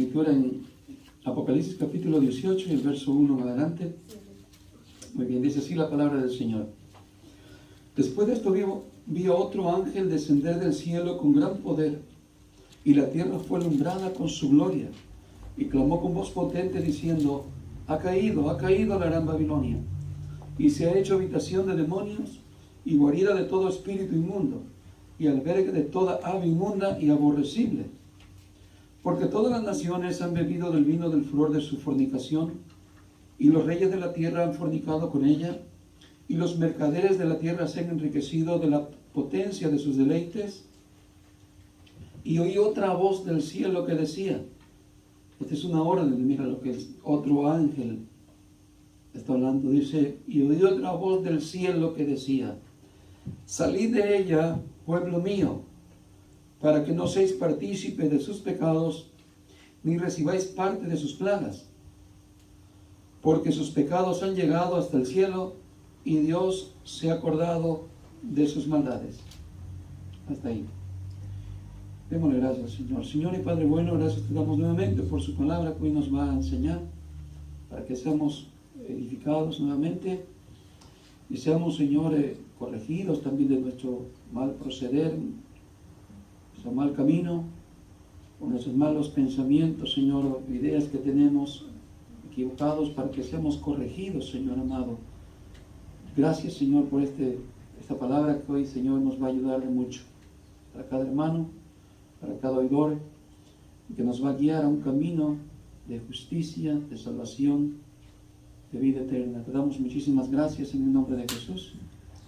escritura en Apocalipsis capítulo 18 y el verso 1 en adelante. Muy bien, dice así la palabra del Señor. Después de esto vi a otro ángel descender del cielo con gran poder, y la tierra fue alumbrada con su gloria, y clamó con voz potente diciendo: ha caído la gran Babilonia, y se ha hecho habitación de demonios y guarida de todo espíritu inmundo, y albergue de toda ave inmunda y aborrecible. Porque todas las naciones han bebido del vino del furor de su fornicación, y los reyes de la tierra han fornicado con ella, y los mercaderes de la tierra se han enriquecido de la potencia de sus deleites. Y oí otra voz del cielo que decía, esta es una orden, mira lo que es otro ángel está hablando, dice, y oí otra voz del cielo que decía: salid de ella, pueblo mío, para que no seáis partícipes de sus pecados, ni recibáis parte de sus plagas, porque sus pecados han llegado hasta el cielo, y Dios se ha acordado de sus maldades. Hasta ahí. Démosle gracias, Señor. Señor y Padre bueno, gracias te damos nuevamente por su palabra que hoy nos va a enseñar, para que seamos edificados nuevamente y seamos, Señor, corregidos también de nuestro mal proceder, nuestro mal camino, por nuestros malos pensamientos, Señor, ideas que tenemos equivocados, para que seamos corregidos, Señor amado. Gracias, Señor, por esta palabra que hoy, Señor, nos va a ayudar de mucho para cada hermano, para cada oidor, y que nos va a guiar a un camino de justicia, de salvación, de vida eterna. Te damos muchísimas gracias en el nombre de Jesús.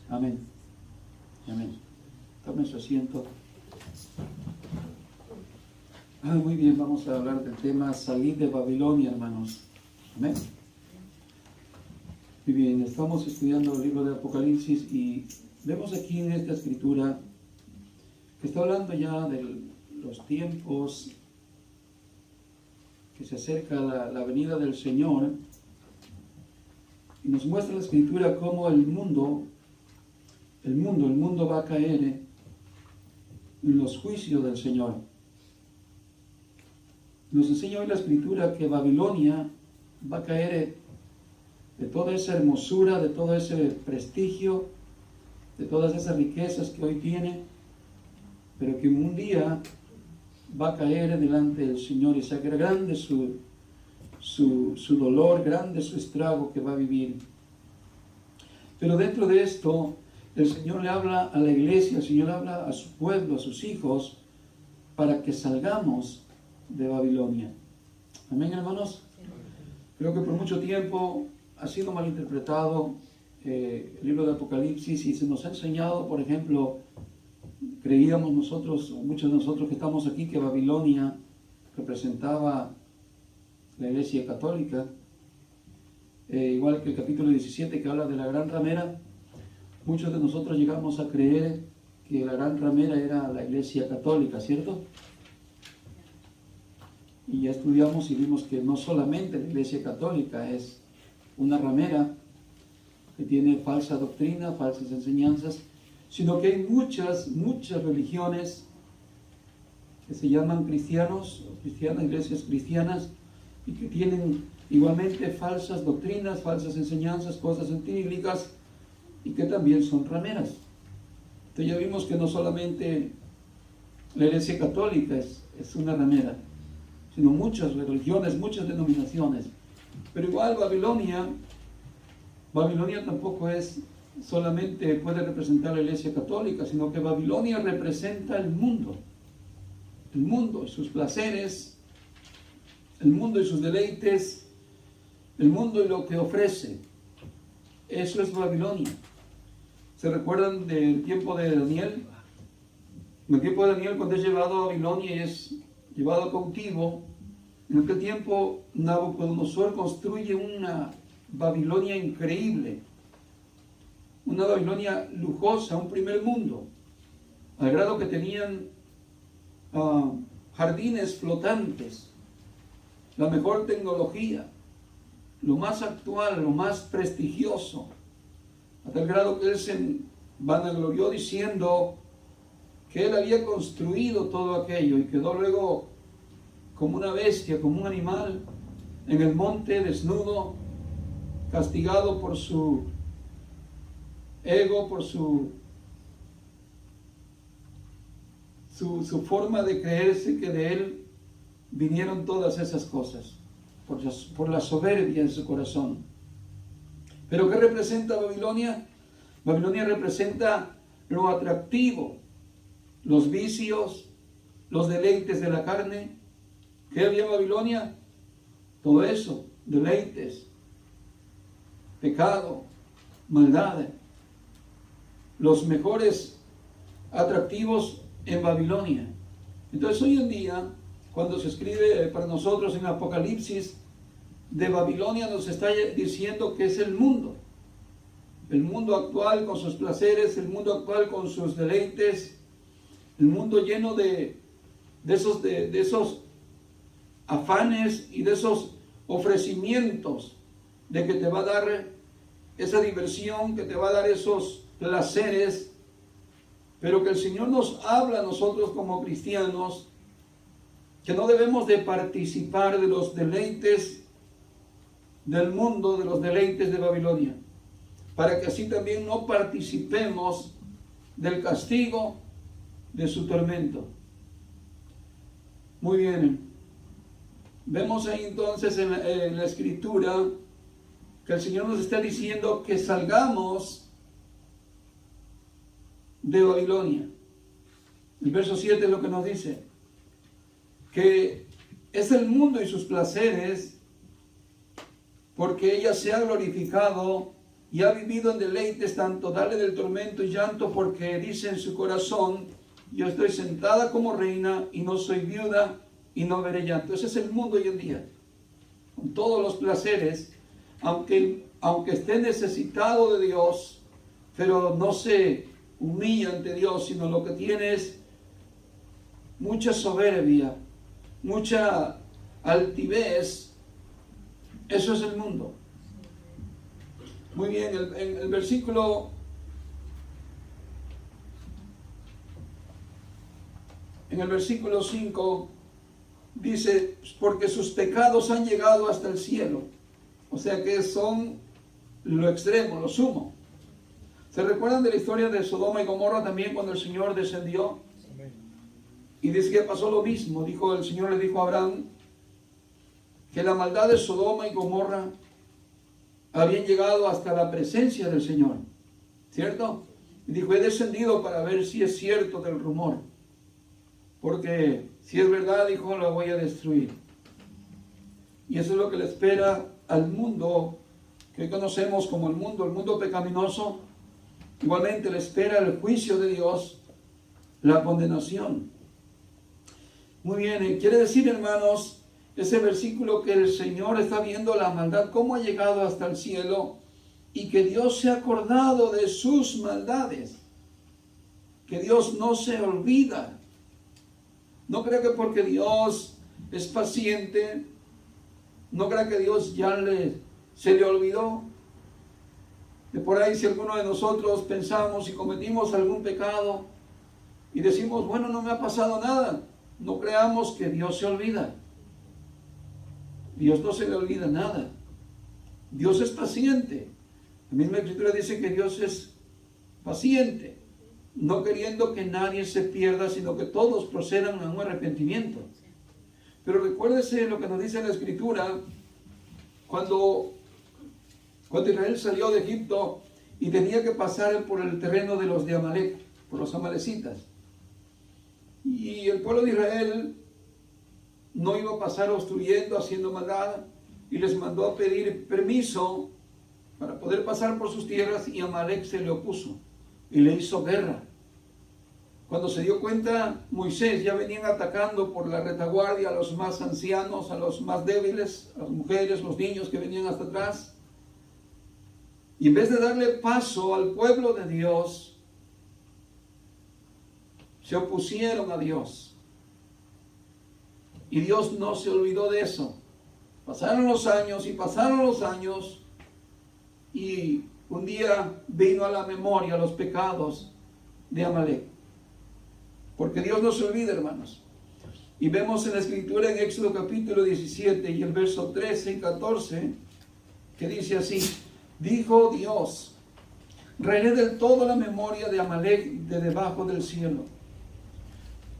Amén. Amén. Tomen su asiento. Muy bien, vamos a hablar del tema salir de Babilonia, hermanos. Amén. Muy bien, estamos estudiando el libro de Apocalipsis y vemos aquí en esta escritura que está hablando ya de los tiempos que se acerca la venida del Señor, y nos muestra la escritura cómo el mundo va a caer en los juicios del Señor. Nos enseña hoy la escritura que Babilonia va a caer de toda esa hermosura, de todo ese prestigio, de todas esas riquezas que hoy tiene, pero que un día va a caer delante del Señor, y será grande su dolor, grande su estrago que va a vivir. Pero dentro de esto, el Señor le habla a la iglesia, el Señor habla a su pueblo, a sus hijos, para que salgamos de Babilonia. Amén, hermanos. Creo que por mucho tiempo ha sido malinterpretado el libro de Apocalipsis, y se nos ha enseñado, por ejemplo, creíamos nosotros, muchos de nosotros que estamos aquí, que Babilonia representaba la Iglesia Católica, igual que el capítulo 17 que habla de la gran ramera. Muchos de nosotros llegamos a creer que la gran ramera era la Iglesia Católica, ¿cierto? Y ya estudiamos y vimos que no solamente la Iglesia Católica es una ramera que tiene falsa doctrina, falsas enseñanzas, sino que hay muchas religiones que se llaman cristianos, iglesias cristianas, y que tienen igualmente falsas doctrinas, falsas enseñanzas, cosas antibíblicas, y que también son rameras. Entonces ya vimos que no solamente la Iglesia Católica es una ramera, sino muchas religiones, muchas denominaciones. Pero igual Babilonia tampoco es solamente puede representar la Iglesia Católica, sino que Babilonia representa el mundo y sus placeres, el mundo y sus deleites, el mundo y lo que ofrece. Eso es Babilonia. ¿Se recuerdan del tiempo de Daniel? En el tiempo de Daniel, cuando es llevado a Babilonia y es llevado cautivo, en aquel tiempo Nabucodonosor construye una Babilonia increíble, una Babilonia lujosa, un primer mundo, al grado que tenían jardines flotantes, la mejor tecnología, lo más actual, lo más prestigioso, a tal grado que él se vanaglorió diciendo que él había construido todo aquello, y quedó luego como una bestia, como un animal, en el monte, desnudo, castigado por su ego, por su forma de creerse que de él vinieron todas esas cosas, por la soberbia en su corazón. ¿Pero qué representa Babilonia? Babilonia representa lo atractivo, los vicios, los deleites de la carne. ¿Qué había en Babilonia? Todo eso, deleites, pecado, maldad. Los mejores atractivos en Babilonia. Entonces hoy en día, cuando se escribe para nosotros en Apocalipsis, de Babilonia nos está diciendo que es el mundo actual con sus placeres, el mundo actual con sus deleites, el mundo lleno de esos afanes y de esos ofrecimientos de que te va a dar esa diversión, que te va a dar esos placeres, pero que el Señor nos habla a nosotros como cristianos que no debemos de participar de los deleites del mundo, de los deleites de Babilonia, para que así también no participemos del castigo de su tormento. Muy bien, vemos ahí entonces en la Escritura que el Señor nos está diciendo que salgamos de Babilonia. El verso 7 es lo que nos dice, que es el mundo y sus placeres, porque ella se ha glorificado y ha vivido en deleites, tanto darle del tormento y llanto, porque dice en su corazón, yo estoy sentada como reina y no soy viuda y no veré llanto. Ese es el mundo hoy en día, con todos los placeres, aunque esté necesitado de Dios, pero no se humilla ante Dios, sino lo que tiene es mucha soberbia, mucha altivez. Eso es el mundo. Muy bien, en el versículo 5 dice, porque sus pecados han llegado hasta el cielo. O sea que son lo extremo, lo sumo. ¿Se recuerdan de la historia de Sodoma y Gomorra también cuando el Señor descendió? Y dice que pasó lo mismo. El Señor le dijo a Abraham que la maldad de Sodoma y Gomorra habían llegado hasta la presencia del Señor, ¿cierto? Y dijo, he descendido para ver si es cierto del rumor, porque si es verdad, dijo, lo voy a destruir. Y eso es lo que le espera al mundo que hoy conocemos como el mundo pecaminoso. Igualmente le espera el juicio de Dios, la condenación. Muy bien, quiere decir, hermanos, ese versículo que el Señor está viendo la maldad, cómo ha llegado hasta el cielo, y que Dios se ha acordado de sus maldades, que Dios no se olvida. No crea que porque Dios es paciente, no crea que Dios ya se le olvidó. De por ahí, si alguno de nosotros pensamos y cometimos algún pecado y decimos, bueno, no me ha pasado nada, no creamos que Dios se olvida. Dios no se le olvida nada. Dios es paciente. La misma Escritura dice que Dios es paciente, no queriendo que nadie se pierda, sino que todos procedan a un arrepentimiento. Pero recuérdese lo que nos dice la Escritura, cuando Israel salió de Egipto y tenía que pasar por el terreno de los de Amalek, por los amalecitas. Y el pueblo de Israel no iba a pasar obstruyendo, haciendo maldad, y les mandó a pedir permiso para poder pasar por sus tierras, y Amalek se le opuso y le hizo guerra. Cuando se dio cuenta Moisés, ya venían atacando por la retaguardia a los más ancianos, a los más débiles, a las mujeres, los niños que venían hasta atrás. Y en vez de darle paso al pueblo de Dios, se opusieron a Dios. Y Dios no se olvidó de eso. Pasaron los años y pasaron los años, y un día vino a la memoria los pecados de Amalek. Porque Dios no se olvida, hermanos. Y vemos en la escritura en Éxodo capítulo 17 y el verso 13 y 14, que dice así: dijo Dios, raeré del todo la memoria de Amalek de debajo del cielo.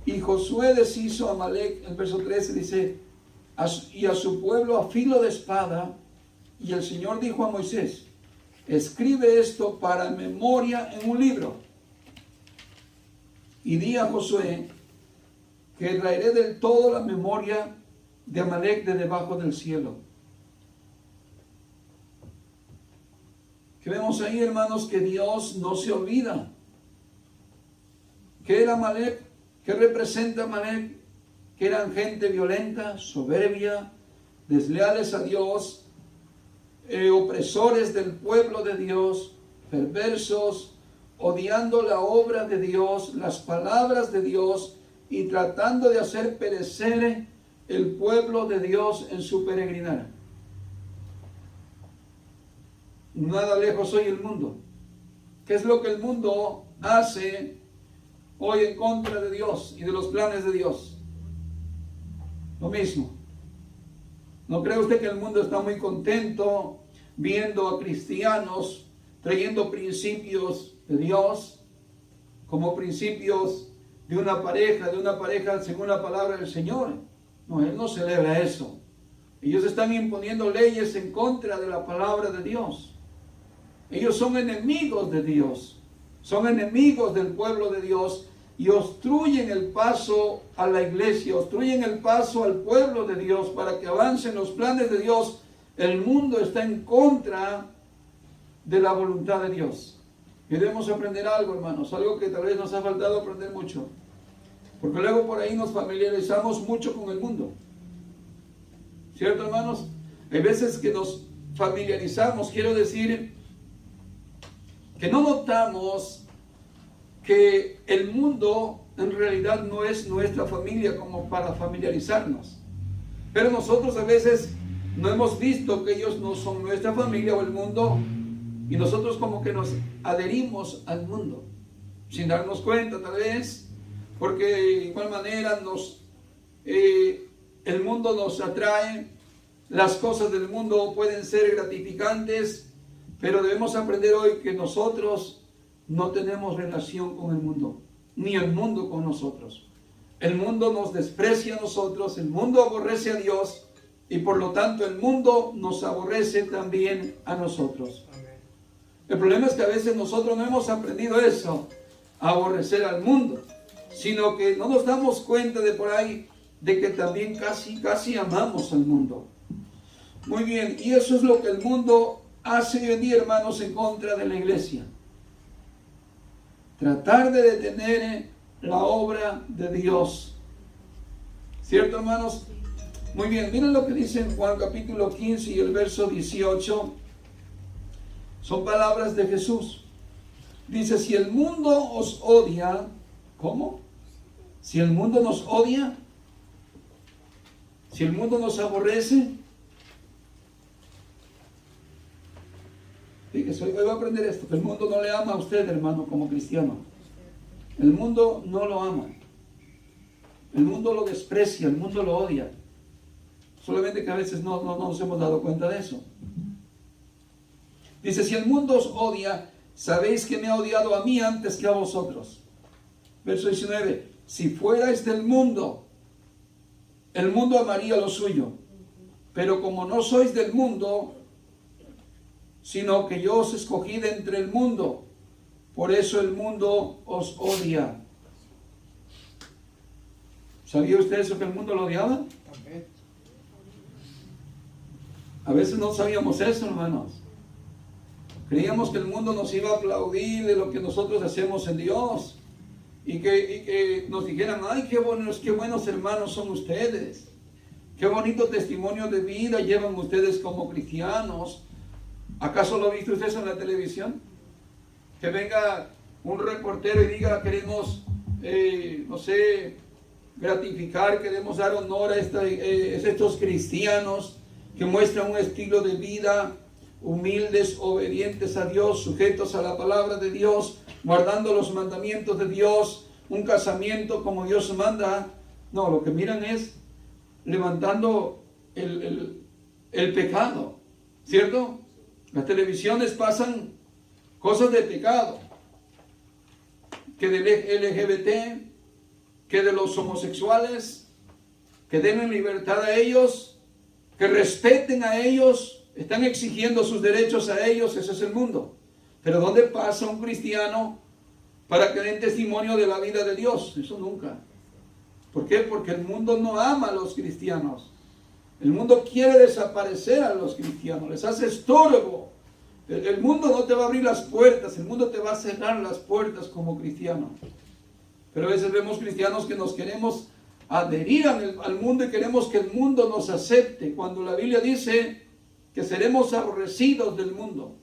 Y Josué deshizo a Amalek, el verso 13 dice, y a su pueblo a filo de espada. Y el Señor dijo a Moisés, escribe esto para memoria en un libro. Y di a Josué que raeré del todo la memoria de Amalek de debajo del cielo. Que vemos ahí, hermanos, que Dios no se olvida. ¿Qué era Amalek? ¿Qué representa Amalek? Que eran gente violenta, soberbia, desleales a Dios, opresores del pueblo de Dios, perversos, odiando la obra de Dios, las palabras de Dios, y tratando de hacer perecer el pueblo de Dios en su peregrinar. Nada lejos hoy el mundo. ¿Qué es lo que el mundo hace hoy en contra de Dios y de los planes de Dios? Lo mismo. ¿No cree usted que el mundo está muy contento viendo a cristianos trayendo principios de Dios como principios de una pareja según la palabra del Señor? No, Él no celebra eso. Ellos están imponiendo leyes en contra de la palabra de Dios. Ellos son enemigos de Dios, son enemigos del pueblo de Dios y obstruyen el paso a la iglesia, obstruyen el paso al pueblo de Dios para que avancen los planes de Dios. El mundo está en contra de la voluntad de Dios. Y debemos aprender algo, hermanos, algo que tal vez nos ha faltado aprender mucho. Porque luego por ahí nos familiarizamos mucho con el mundo. ¿Cierto, hermanos? Hay veces que nos familiarizamos, quiero decir, que no notamos que el mundo en realidad no es nuestra familia como para familiarizarnos. Pero nosotros a veces no hemos visto que ellos no son nuestra familia o el mundo, y nosotros como que nos adherimos al mundo, sin darnos cuenta tal vez, porque de igual manera el mundo nos atrae, las cosas del mundo pueden ser gratificantes, pero debemos aprender hoy que nosotros no tenemos relación con el mundo, ni el mundo con nosotros. El mundo nos desprecia a nosotros, el mundo aborrece a Dios, y por lo tanto el mundo nos aborrece también a nosotros. El problema es que a veces nosotros no hemos aprendido eso, a aborrecer al mundo, sino que no nos damos cuenta de por ahí, de que también casi amamos al mundo. Muy bien, y eso es lo que el mundo hace hoy en día, hermanos, en contra de la iglesia. Tratar de detener la obra de Dios. ¿Cierto, hermanos? Muy bien, miren lo que dice en Juan capítulo 15 y el verso 18. Son palabras de Jesús. Dice, si el mundo os odia, ¿cómo? Si el mundo nos odia, si el mundo nos aborrece, fíjese, hoy va a aprender esto, que el mundo no le ama a usted, hermano, como cristiano. El mundo no lo ama. El mundo lo desprecia, el mundo lo odia. Solamente que a veces no nos hemos dado cuenta de eso. Dice, si el mundo os odia, sabéis que me ha odiado a mí antes que a vosotros. Verso 19, si fuerais del mundo, el mundo amaría lo suyo. Pero como no sois del mundo, sino que yo os escogí de entre el mundo, por eso el mundo os odia. ¿Sabía usted eso, que el mundo lo odiaba? A veces no sabíamos eso, hermanos. Creíamos que el mundo nos iba a aplaudir de lo que nosotros hacemos en Dios. Y que nos dijeran, ay, qué buenos hermanos son ustedes. Qué bonito testimonio de vida llevan ustedes como cristianos. ¿Acaso lo ha visto usted en la televisión? Que venga un reportero y diga, queremos, gratificar, queremos dar honor a estos cristianos que muestran un estilo de vida humildes, obedientes a Dios, sujetos a la palabra de Dios, guardando los mandamientos de Dios, un casamiento como Dios manda. No, lo que miran es levantando el pecado, ¿cierto? Las televisiones pasan cosas de pecado, que del LGBT, que de los homosexuales, que den libertad a ellos, que respeten a ellos, están exigiendo sus derechos a ellos. Ese es el mundo. Pero ¿dónde pasa un cristiano para que den testimonio de la vida de Dios? Eso nunca. ¿Por qué? Porque el mundo no ama a los cristianos. El mundo quiere desaparecer a los cristianos, les hace estorbo. El mundo no te va a abrir las puertas, el mundo te va a cerrar las puertas como cristiano. Pero a veces vemos cristianos que nos queremos adherir al mundo y queremos que el mundo nos acepte, cuando la Biblia dice que seremos aborrecidos del mundo,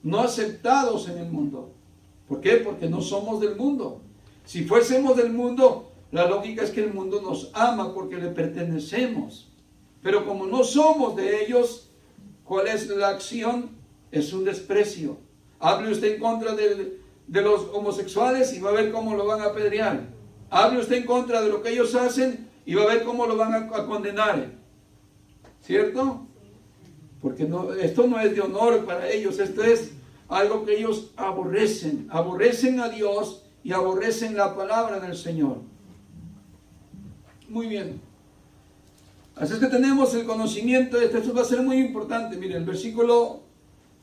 no aceptados en el mundo. ¿Por qué? Porque no somos del mundo. Si fuésemos del mundo, la lógica es que el mundo nos ama porque le pertenecemos. Pero como no somos de ellos, ¿cuál es la acción? Es un desprecio. Hable usted en contra de los homosexuales y va a ver cómo lo van a apedrear. Hable usted en contra de lo que ellos hacen y va a ver cómo lo van a condenar. ¿Cierto? Porque esto no es de honor para ellos, esto es algo que ellos aborrecen. Aborrecen a Dios y aborrecen la palabra del Señor. Muy bien. Así es que tenemos el conocimiento de esto. Esto va a ser muy importante. Miren, el versículo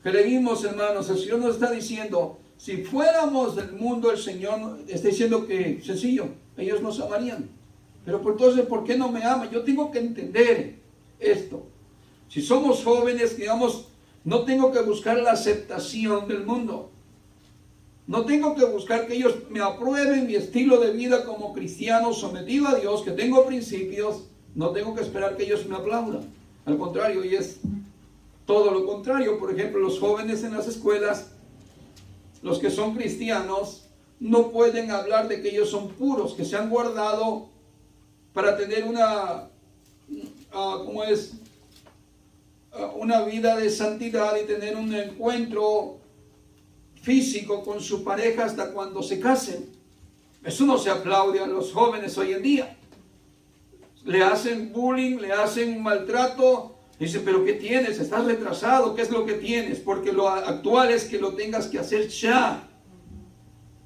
que leímos, hermanos, el Señor nos está diciendo, si fuéramos del mundo, el Señor está diciendo que, sencillo, ellos nos amarían. Pero entonces, ¿por qué no me aman? Yo tengo que entender esto. Si somos jóvenes, digamos, no tengo que buscar la aceptación del mundo. No tengo que buscar que ellos me aprueben mi estilo de vida como cristiano sometido a Dios, que tengo principios. No tengo que esperar que ellos me aplaudan. Al contrario, y es todo lo contrario. Por ejemplo, los jóvenes en las escuelas, los que son cristianos, no pueden hablar de que ellos son puros, que se han guardado para tener una vida de santidad y tener un encuentro físico con su pareja hasta cuando se casen. Eso no se aplaude a los jóvenes hoy en día. Le hacen bullying, le hacen maltrato. Dice, pero ¿qué tienes? ¿Estás retrasado? ¿Qué es lo que tienes? Porque lo actual es que lo tengas que hacer ya.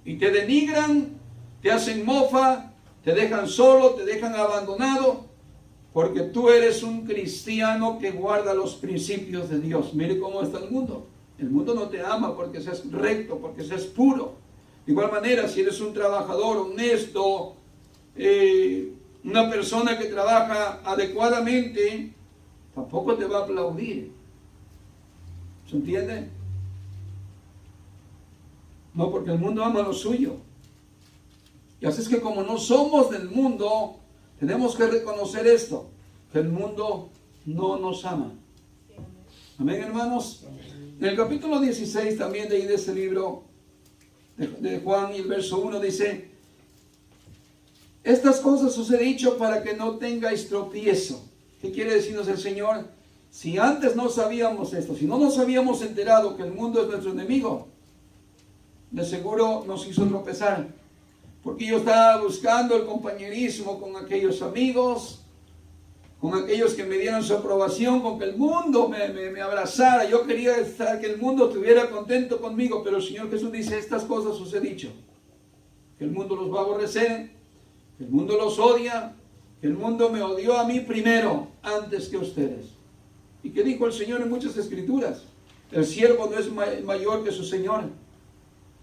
Y te denigran, te hacen mofa, te dejan solo, te dejan abandonado, porque tú eres un cristiano que guarda los principios de Dios. Mire cómo está el mundo. El mundo no te ama porque seas recto, porque seas puro. De igual manera, si eres un trabajador honesto, una persona que trabaja adecuadamente, tampoco te va a aplaudir. ¿Se entiende? No, porque el mundo ama lo suyo. Y así es que como no somos del mundo, tenemos que reconocer esto, que el mundo no nos ama. Amén, hermanos. En el capítulo 16 también de ahí de ese libro de Juan, y el verso 1 dice, estas cosas os he dicho para que no tengáis tropiezo. ¿Qué quiere decirnos el Señor? Si antes no sabíamos esto, si no nos habíamos enterado que el mundo es nuestro enemigo, de seguro nos hizo tropezar. Porque yo estaba buscando el compañerismo con aquellos amigos, con aquellos que me dieran su aprobación, con que el mundo me abrazara. Yo quería que el mundo estuviera contento conmigo, pero el Señor Jesús dice, estas cosas os he dicho, que el mundo los va a aborrecer, que el mundo los odia, que el mundo me odió a mí primero, antes que ustedes. ¿Y qué dijo el Señor en muchas escrituras? El siervo no es mayor que su Señor.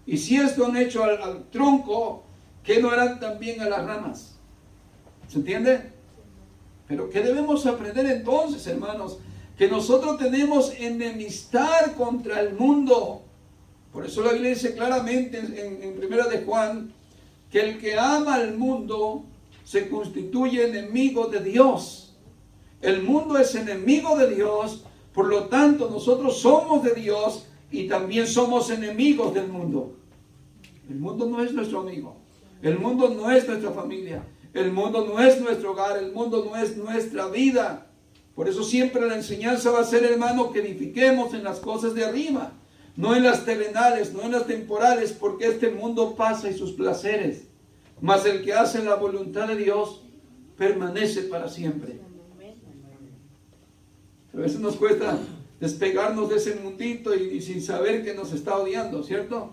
Y si esto han hecho al tronco, ¿qué no harán también a las ramas? ¿Se entiende? Pero ¿qué debemos aprender entonces, hermanos? Que nosotros tenemos enemistad contra el mundo. Por eso la Biblia dice claramente en Primera de Juan, que el que ama al mundo se constituye enemigo de Dios. El mundo es enemigo de Dios, por lo tanto nosotros somos de Dios y también somos enemigos del mundo. El mundo no es nuestro amigo. El mundo no es nuestra familia. El mundo no es nuestro hogar. El mundo no es nuestra vida. Por eso siempre la enseñanza va a ser, hermano, que edifiquemos en las cosas de arriba. No en las terrenales, no en las temporales, porque este mundo pasa y sus placeres. Mas el que hace la voluntad de Dios permanece para siempre. A veces nos cuesta despegarnos de ese mundito y sin saber que nos está odiando, ¿cierto?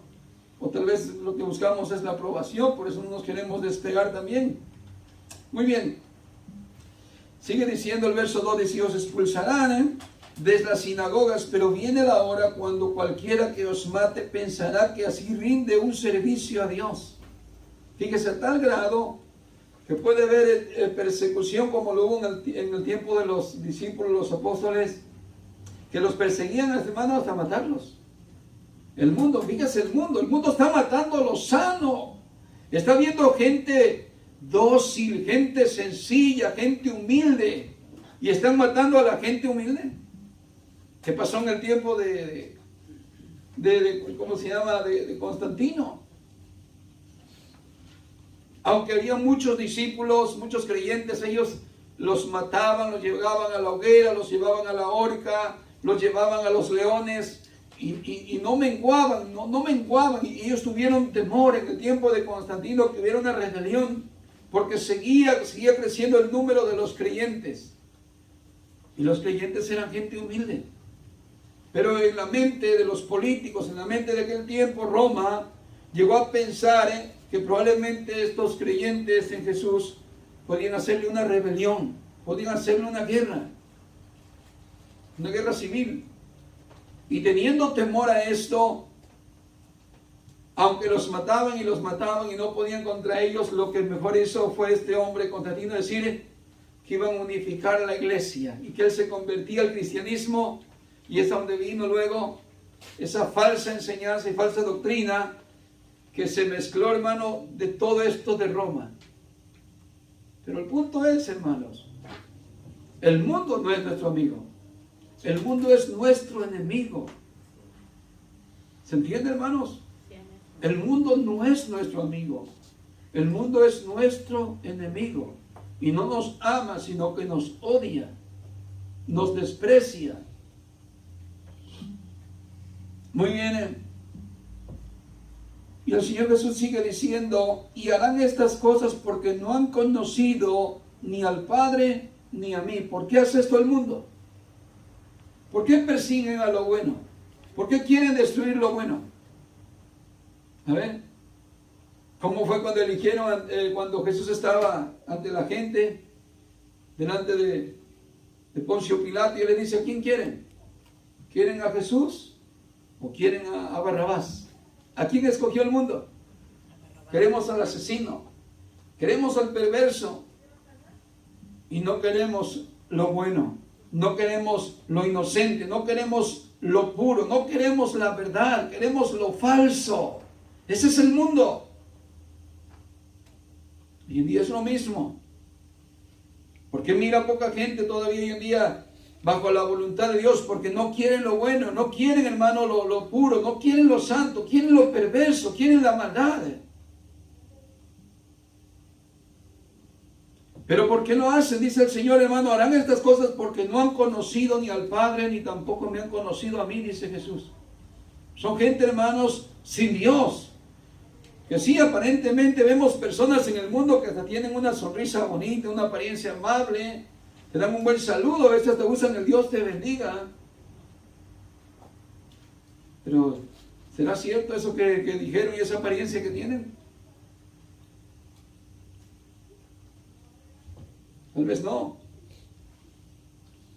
O tal vez lo que buscamos es la aprobación, por eso no nos queremos despegar también. Muy bien. Sigue diciendo el verso 2, dice, os expulsarán de las sinagogas, pero viene la hora cuando cualquiera que os mate pensará que así rinde un servicio a Dios. Fíjese, a tal grado que puede haber persecución como lo hubo en el tiempo de los discípulos, los apóstoles, que los perseguían a los hermanos hasta matarlos. El mundo, fíjese, el mundo está matando a los sanos. Está viendo gente dócil, gente sencilla, gente humilde, y están matando a la gente humilde. ¿Qué pasó en el tiempo de ¿cómo se llama? De Constantino? Aunque había muchos discípulos, muchos creyentes, ellos los mataban, los llevaban a la hoguera, los llevaban a la horca, los llevaban a los leones, y no menguaban, no menguaban, y ellos tuvieron temor en el tiempo de Constantino, que hubiera una rebelión, porque seguía creciendo el número de los creyentes, y los creyentes eran gente humilde. Pero en la mente de los políticos, en la mente de aquel tiempo, Roma llegó a pensar que probablemente estos creyentes en Jesús podían hacerle una rebelión, podían hacerle una guerra civil. Y teniendo temor a esto, aunque los mataban y no podían contra ellos, lo que mejor hizo fue este hombre Constantino decir que iban a unificar a la iglesia y que él se convertía al cristianismo. Y es donde vino luego esa falsa enseñanza y falsa doctrina que se mezcló, hermano, de todo esto de Roma. Pero el punto es, hermanos, el mundo no es nuestro amigo. El mundo es nuestro enemigo. ¿Se entiende, hermanos? El mundo no es nuestro amigo. El mundo es nuestro enemigo. Y no nos ama, sino que nos odia, nos desprecia. Muy bien. Y el Señor Jesús sigue diciendo, y harán estas cosas porque no han conocido ni al Padre ni a mí. ¿Por qué hace esto el mundo? ¿Por qué persiguen a lo bueno? ¿Por qué quieren destruir lo bueno? A ver, ¿cómo fue cuando eligieron, cuando Jesús estaba ante la gente, delante de Poncio Pilato, y le dice, ¿a quién quieren? ¿Quieren a Jesús o quieren a Barrabás? ¿A quién escogió el mundo? Queremos al asesino, queremos al perverso, y no queremos lo bueno, no queremos lo inocente, no queremos lo puro, no queremos la verdad, queremos lo falso. Ese es el mundo. Hoy en día es lo mismo. ¿Por qué mira poca gente todavía hoy en día bajo la voluntad de Dios? Porque no quieren lo bueno, no quieren, hermano, lo puro, no quieren lo santo, quieren lo perverso, quieren la maldad. Pero ¿por qué lo hacen? Dice el Señor, hermano, harán estas cosas porque no han conocido ni al Padre, ni tampoco me han conocido a mí, dice Jesús. Son gente, hermanos, sin Dios. Que sí, aparentemente vemos personas en el mundo que hasta tienen una sonrisa bonita, una apariencia amable, te dan un buen saludo, a veces te usan el Dios te bendiga. Pero, ¿será cierto eso que dijeron y esa apariencia que tienen? Tal vez no.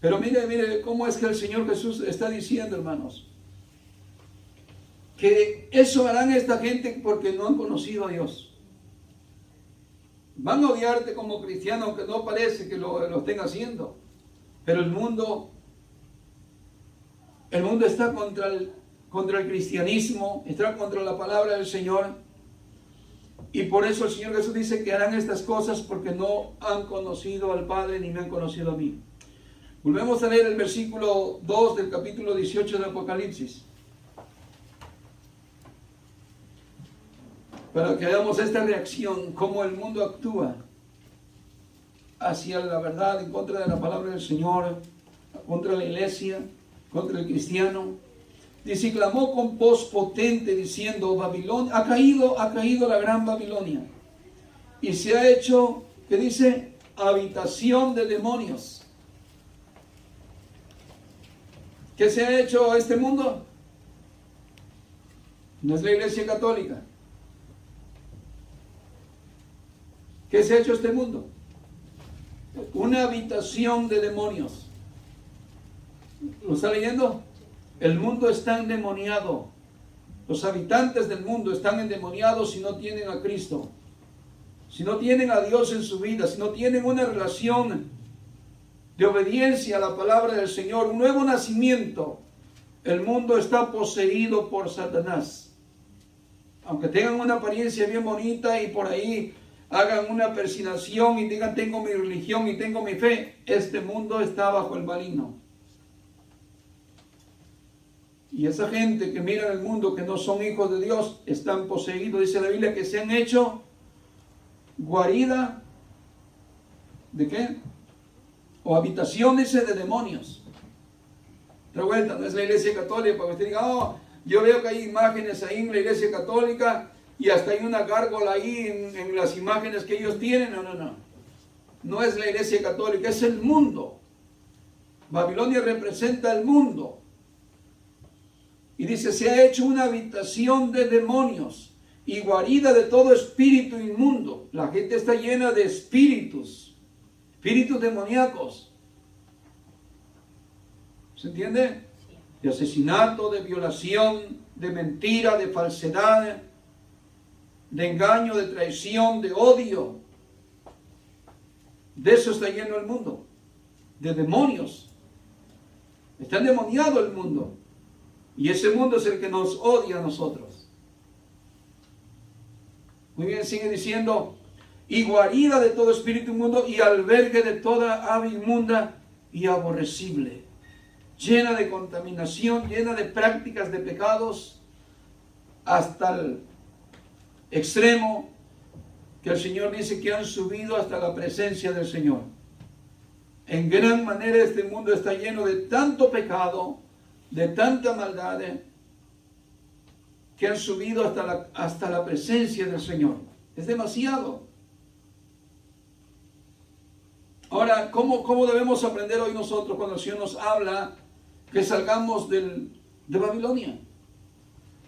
Pero mire cómo es que el Señor Jesús está diciendo, hermanos, que eso harán esta gente porque no han conocido a Dios. Van a odiarte como cristiano, aunque no parece que lo estén haciendo. Pero el mundo está contra el cristianismo, está contra la palabra del Señor. Y por eso el Señor Jesús dice que harán estas cosas porque no han conocido al Padre ni me han conocido a mí. Volvemos a leer el versículo 2 del capítulo 18 de Apocalipsis, para que veamos esta reacción, cómo el mundo actúa hacia la verdad, en contra de la palabra del Señor, contra la iglesia, contra el cristiano. Dice, clamó con voz potente diciendo, Babilonia, ha caído la gran Babilonia, y se ha hecho, ¿qué dice? habitación de demonios. ¿Qué se ha hecho este mundo? No es la Iglesia Católica. ¿Qué se ha hecho este mundo? Una habitación de demonios. ¿Lo está leyendo? El mundo está endemoniado. Los habitantes del mundo están endemoniados si no tienen a Cristo. Si no tienen a Dios en su vida, si no tienen una relación de obediencia a la palabra del Señor, un nuevo nacimiento, el mundo está poseído por Satanás. Aunque tengan una apariencia bien bonita y por ahí hagan una persinación y digan tengo mi religión y tengo mi fe, este mundo está bajo el maligno. Y esa gente que mira el mundo que no son hijos de Dios, están poseídos. Dice la Biblia que se han hecho guarida ¿de qué? O habitaciones de demonios. Revuelta, no es la Iglesia Católica para que usted diga, oh, yo veo que hay imágenes ahí en la Iglesia Católica y hasta hay una gárgola ahí en las imágenes que ellos tienen. No. No es la Iglesia Católica, es el mundo. Babilonia representa el mundo. Y dice, se ha hecho una habitación de demonios y guarida de todo espíritu inmundo. La gente está llena de espíritus demoníacos. ¿Se entiende? De asesinato, de violación, de mentira, de falsedad, de engaño, de traición, de odio. De eso está lleno el mundo. De demonios. Está endemoniado el mundo. Y ese mundo es el que nos odia a nosotros. Muy bien, sigue diciendo, y guarida de todo espíritu inmundo y albergue de toda ave inmunda y aborrecible, llena de contaminación, llena de prácticas de pecados, hasta el extremo que el Señor dice que han subido hasta la presencia del Señor. En gran manera este mundo está lleno de tanto pecado, de tanta maldad, que han subido hasta la presencia del Señor. Es demasiado. Ahora, ¿cómo debemos aprender hoy nosotros cuando el Señor nos habla que salgamos de Babilonia?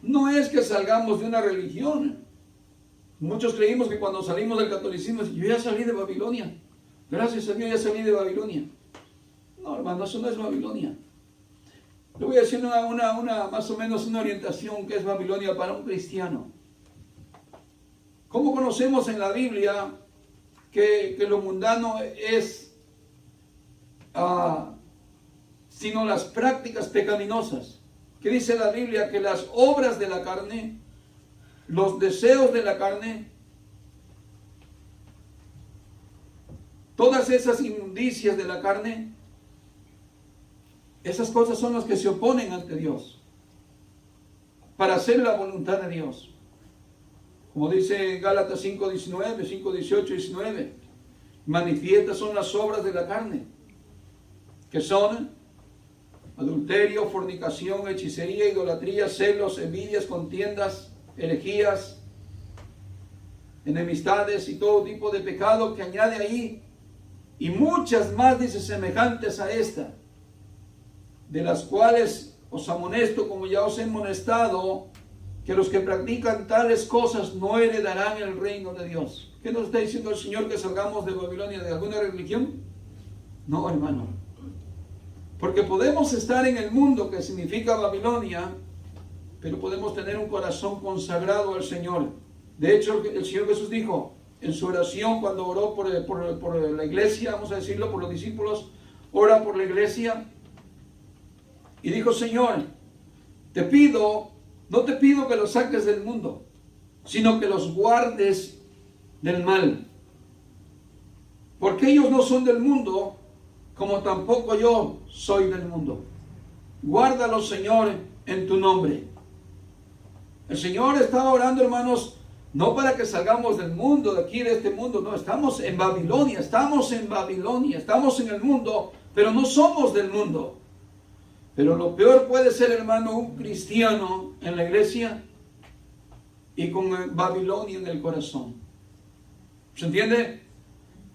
No es que salgamos de una religión. Muchos creímos que cuando salimos del catolicismo, yo ya salí de Babilonia. Gracias a Dios ya salí de Babilonia. No, hermano, eso no es Babilonia. Le voy a decir más o menos una orientación que es Babilonia para un cristiano. ¿Cómo conocemos en la Biblia que lo mundano es sino las prácticas pecaminosas? ¿Qué dice la Biblia? Que las obras de la carne, los deseos de la carne, todas esas inmundicias de la carne, esas cosas son las que se oponen ante Dios para hacer la voluntad de Dios. Como dice Gálatas 5:19, 5:18, 19, manifiestas son las obras de la carne, que son adulterio, fornicación, hechicería, idolatría, celos, envidias, contiendas, herejías, enemistades y todo tipo de pecado que añade ahí, y muchas más, dice, semejantes a esta, de las cuales os amonesto, como ya os he amonestado, que los que practican tales cosas no heredarán el reino de Dios. ¿Qué nos está diciendo el Señor? ¿Que salgamos de Babilonia de alguna religión? No, hermano. Porque podemos estar en el mundo, que significa Babilonia, pero podemos tener un corazón consagrado al Señor. De hecho, el Señor Jesús dijo en su oración, cuando oró por la iglesia, vamos a decirlo, por los discípulos, ora por la iglesia, y dijo, Señor, no te pido que los saques del mundo, sino que los guardes del mal. Porque ellos no son del mundo, como tampoco yo soy del mundo. Guárdalos, Señor, en tu nombre. El Señor estaba orando, hermanos, no para que salgamos del mundo, de aquí, de este mundo. No, estamos en Babilonia, estamos en el mundo, pero no somos del mundo. Pero lo peor puede ser, hermano, un cristiano en la iglesia y con Babilonia en el corazón. ¿Se entiende?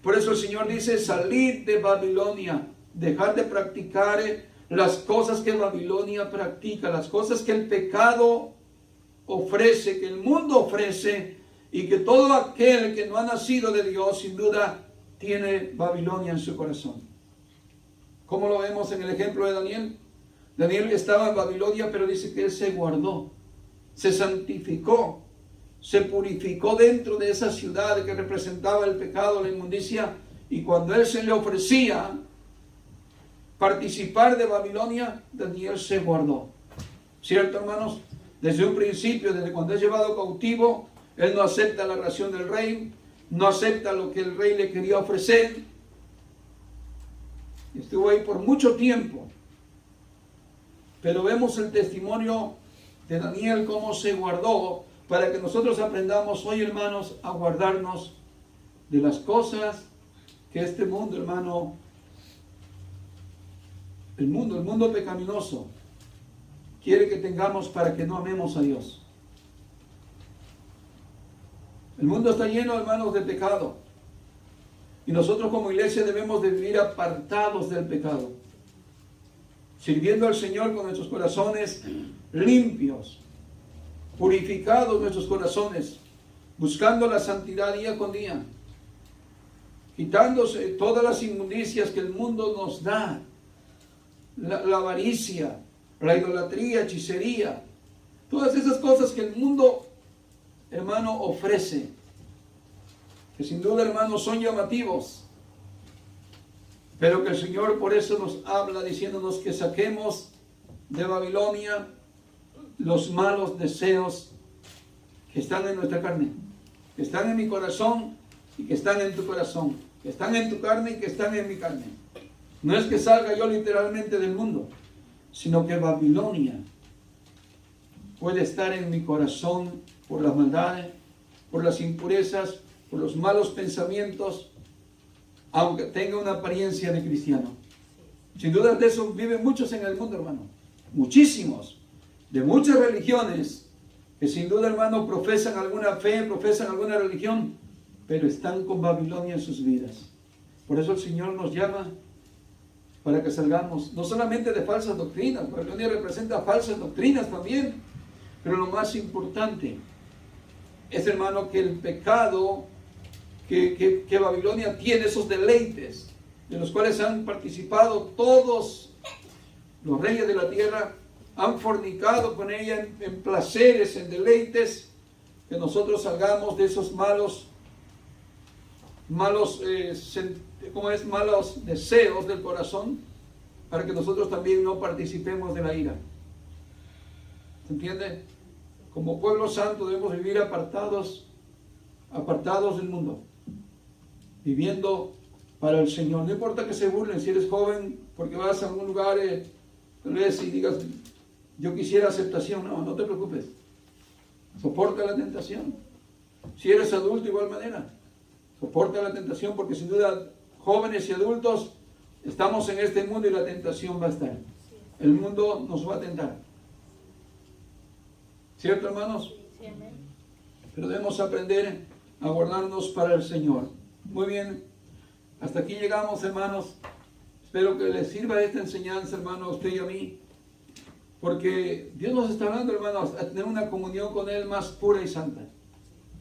Por eso el Señor dice, salid de Babilonia, dejar de practicar las cosas que Babilonia practica, las cosas que el pecado ofrece, que el mundo ofrece, y que todo aquel que no ha nacido de Dios, sin duda, tiene Babilonia en su corazón. ¿Cómo lo vemos en el ejemplo de Daniel? Daniel estaba en Babilonia, pero dice que él se guardó, se santificó, se purificó dentro de esa ciudad que representaba el pecado, la inmundicia, y cuando él se le ofrecía participar de Babilonia, Daniel se guardó. ¿Cierto, hermanos? Desde un principio, desde cuando es llevado cautivo, él no acepta la ración del rey, no acepta lo que el rey le quería ofrecer. Estuvo ahí por mucho tiempo. Pero vemos el testimonio de Daniel, cómo se guardó, para que nosotros aprendamos hoy, hermanos, a guardarnos de las cosas que este mundo, hermano, el mundo pecaminoso, quiere que tengamos para que no amemos a Dios. El mundo está lleno, hermanos, de pecado. Y nosotros como iglesia debemos de vivir apartados del pecado, sirviendo al Señor con nuestros corazones limpios, purificados nuestros corazones, buscando la santidad día con día, quitándose todas las inmundicias que el mundo nos da, la avaricia, la idolatría, hechicería, todas esas cosas que el mundo, hermano, ofrece, que sin duda, hermanos, son llamativos, pero que el Señor por eso nos habla diciéndonos que saquemos de Babilonia los malos deseos que están en nuestra carne, que están en mi corazón y que están en tu corazón, que están en tu carne y que están en mi carne. No es que salga yo literalmente del mundo, sino que Babilonia puede estar en mi corazón por las maldades, por las impurezas, por los malos pensamientos, aunque tenga una apariencia de cristiano. Sin duda de eso viven muchos en el mundo, hermano. Muchísimos, de muchas religiones, que sin duda, hermano, profesan alguna fe, profesan alguna religión, pero están con Babilonia en sus vidas. Por eso el Señor nos llama para que salgamos, no solamente de falsas doctrinas, Babilonia representa falsas doctrinas también, pero lo más importante es, hermano, que el pecado que Babilonia tiene, esos deleites de los cuales han participado todos los reyes de la tierra, han fornicado con ella en placeres, en deleites, que nosotros salgamos de esos malos deseos del corazón, para que nosotros también no participemos de la ira. ¿Se entiende? Como pueblo santo debemos vivir apartados del mundo, viviendo para el Señor. No importa que se burlen, si eres joven, porque vas a algún lugar, tal vez y digas, yo quisiera aceptación. No te preocupes. Soporta la tentación. Si eres adulto, de igual manera. Soporta la tentación, porque sin duda, jóvenes y adultos, estamos en este mundo y la tentación va a estar. El mundo nos va a tentar. ¿Cierto, hermanos? Sí, amén. Pero debemos aprender a guardarnos para el Señor. Muy bien, hasta aquí llegamos, hermanos. Espero que les sirva esta enseñanza, hermano, a usted y a mí, porque Dios nos está hablando, hermanos, a tener una comunión con Él más pura y santa.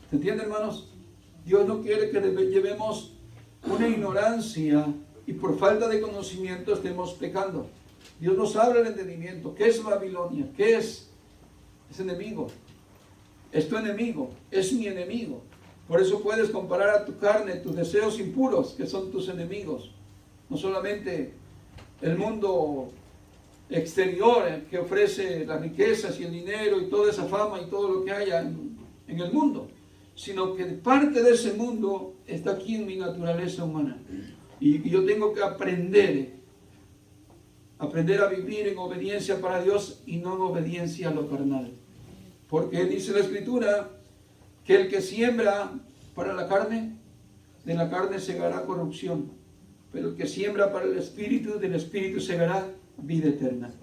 ¿Se entiende, hermanos? Dios no quiere que llevemos una ignorancia y por falta de conocimiento estemos pecando. Dios nos abre el entendimiento. ¿Qué es Babilonia? ¿Qué es? Es enemigo. Es tu enemigo. Es mi enemigo. Por eso puedes comparar a tu carne, tus deseos impuros, que son tus enemigos. No solamente el mundo exterior que ofrece las riquezas y el dinero y toda esa fama y todo lo que haya en el mundo, sino que parte de ese mundo está aquí en mi naturaleza humana. Y yo tengo que aprender a vivir en obediencia para Dios y no en obediencia a lo carnal. Porque dice la Escritura que el que siembra para la carne, de la carne segará corrupción. Pero el que siembra para el Espíritu, del Espíritu segará vida eterna.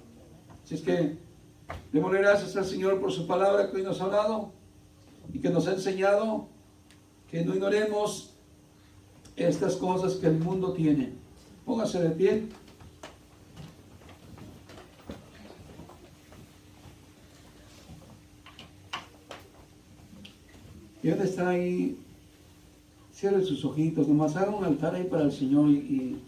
Así es que démosle gracias al Señor por su palabra que hoy nos ha dado y que nos ha enseñado que no ignoremos estas cosas que el mundo tiene. Póngase de pie. Y ahora está ahí, cierre sus ojitos, nomás haga un altar ahí para el Señor y